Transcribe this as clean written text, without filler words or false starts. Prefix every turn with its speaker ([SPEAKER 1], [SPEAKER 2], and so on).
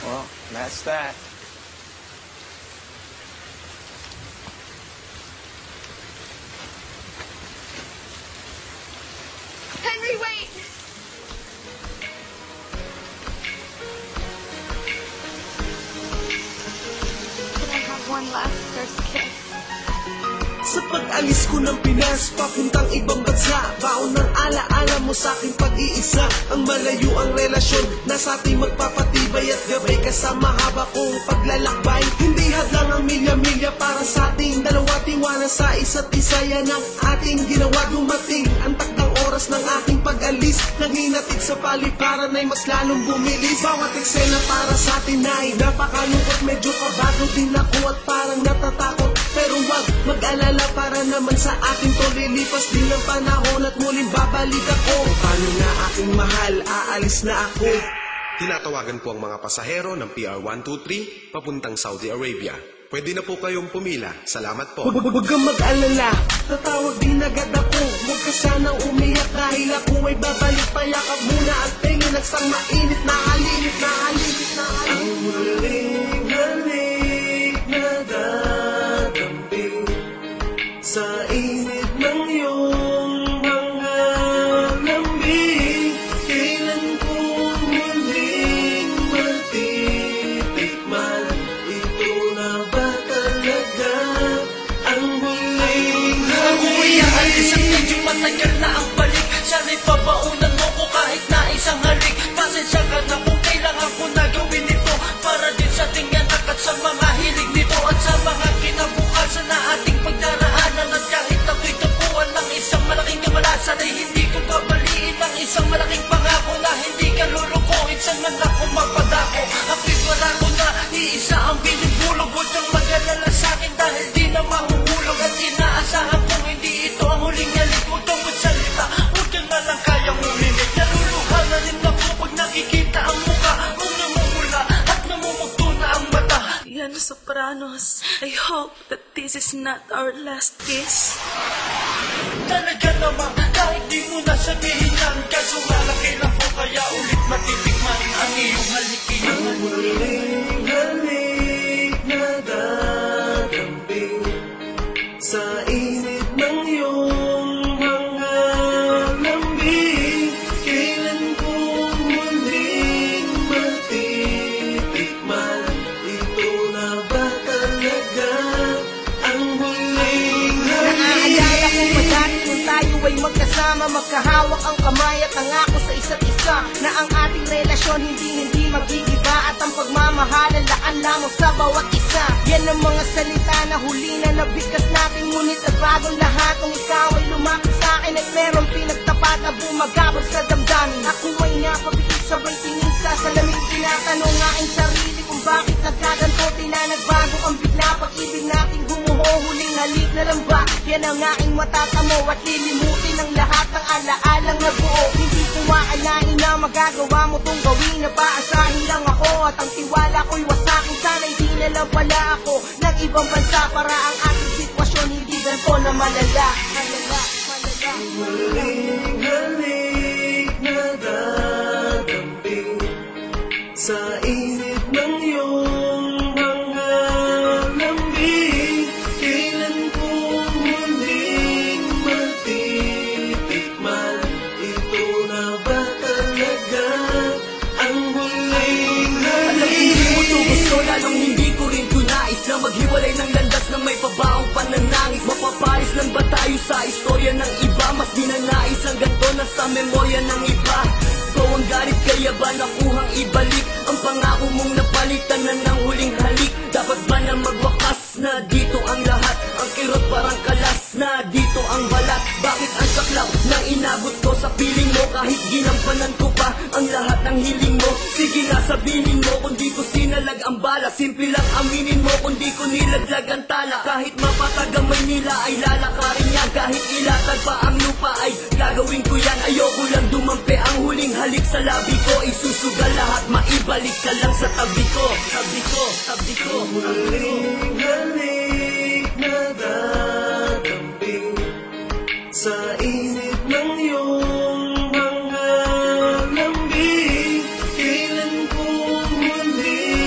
[SPEAKER 1] Well, that's that.
[SPEAKER 2] Henry, wait! Can I have one last first kiss?
[SPEAKER 3] Sa pag-alis ko ng Pinas, papuntang ibang bansa, baon ng ala-ala mo sa aking pag-iisa. Ang malayo ang relasyon, nasa ating magpapatibay at gabay kasama haba kong paglalakbay. Hindi hadlang ang milya-milya para sa ating dalawa, tiwala sa isa't isa. Yan ang ating ginawa, dumating ang takdang oras ng ating pag-alis. Nanghinatid sa paliparan ay mas lalong bumilis. Bawat eksena para sa atin ay napakalungkot, medyo kabado din ako at parang natatakot. Pero wag mag-alala, para naman sa akin to, lilipas din ang panahon at muling babalik ako. Paano na aking mahal, aalis na ako.
[SPEAKER 4] Tinatawagan po ang mga pasahero ng PR123 papuntang Saudi Arabia. Pwede na po kayong pumila. Salamat po.
[SPEAKER 3] Huwag kang mag-alala, tatawag din agad ako. Huwag ka sanang umiyak dahil ako ay babalik. Payakap muna at tingin nagsang mainit na halimit na halimit na halimit. Ang huling halik na dadambing sa init ng iyong mga lambing. Kailan ko muling matitikman? Ito na ba talaga ang huling halik?
[SPEAKER 5] Ako ay aalis at medyo matagal na ang balik. Sana'y pabaunan mo ko kahit na isang halik. Pasensya ka na kung kailangan ko na gawin ito, para din sa ating anak at sa mga hilig nito, at sa mga kinabukasan na ating pagdaraanan. At kahit ako'y tapuan ng isang malaking kamalasan, ay hindi ko babaliin ang isang malaking pangako na hindi ka lulukuhin sa anak ko mapadako. Ako'y barako na iisa ang binibulog. Huwag kang mag-alala sa'kin dahil di na mahuhulog. At inaasahan kong hindi ito ang huling halik. Huwag kang magsalita, huwag kang na lang kayang uminig. Naluluha na rin ako pag nakikita ang mukha mong namumula at namumugto na ang mata.
[SPEAKER 6] Yan, Sopranos, I hope that this is not our last kiss.
[SPEAKER 5] Talaga naman, kahit di mo na sabihin yan, kaso malaki lang ko kaya ulit matitikman ang iyong halikin.
[SPEAKER 3] Ang huling halik na dadambing sa init ng iyong mga lambing. Kailan ko muling matitikman? Ito na ba talaga ang huling halik?
[SPEAKER 7] Naaalala ko pa dati kung tayo ay magkasama, magkahawak ang kamay at angako sa isa't isa na ang ating relasyon hindi magigiba, at ang pagmamahalan laan lamang sa bawat isa. Yan ang mga salita na huli na nabigkas natin, ngunit nagbagong lahat kung ikaw ay lumapit sa akin at meron pinagtapat na bumagabag sa damdamin. Ako ay napabigit sabay tingin sa salamin, tinatanong aking sarili kung bakit nagkaganto. Di na nagbago ang bigla pag-ibig nating gumuho, huling halik na lang ba? Yan ang aking matatamo at lilimutin ang lahat ng alaalang nabuo. Hindi ko maalain na magagawa mo tong gawin, na paasahin lang ako at ang tiwala ko'y wasakin. Sana'y di na lang pala ako ng ibang bansa, para ang ating sitwasyon hindi ganito na malala.
[SPEAKER 3] Ang huling halik na dadambing sa init ng iyong mga lambing. Kailan ko muling matitikman? Ito na ba talaga ang huling halik?
[SPEAKER 5] Alam hindi mo to gusto, lalong hindi ko rin tunais na maghiwalay ng landas na may pabaong pananangis. Mapapalis lang ba tayo sa istorya ng iba? Mas dinanais ang ganito na sa memorya ng iba. Ikaw ang galit, kaya ba nakuhang ibalik ang pangako mong napalitan na ng huling halik? Dapat ba na magwakas na dito ang lahat? Ang kirot parang kalas na dito ang balat. Bakit ang saklaw na inabot ko sa piling mo? Kahit ginampanan ko pa ang lahat ng hiling mo. Sige na sabihin mo kung di ko sinalag ang bala. Simple lang aminin mo kung di ko nilaglag ang tala. Kahit mapatag ang Maynila ay lalakarin yan. Kahit ilatag pa ang lupa ay gagawin ko yan. Ayoko lang dumampi ang huling halik sa labi ko. Isusugal lahat, maibalik ka lang sa tabi ko. Tabi ko, tabi ko, tabi ko.
[SPEAKER 3] Huling halik na dadambing sa init ng iyong mga lambing. Kailan ko muling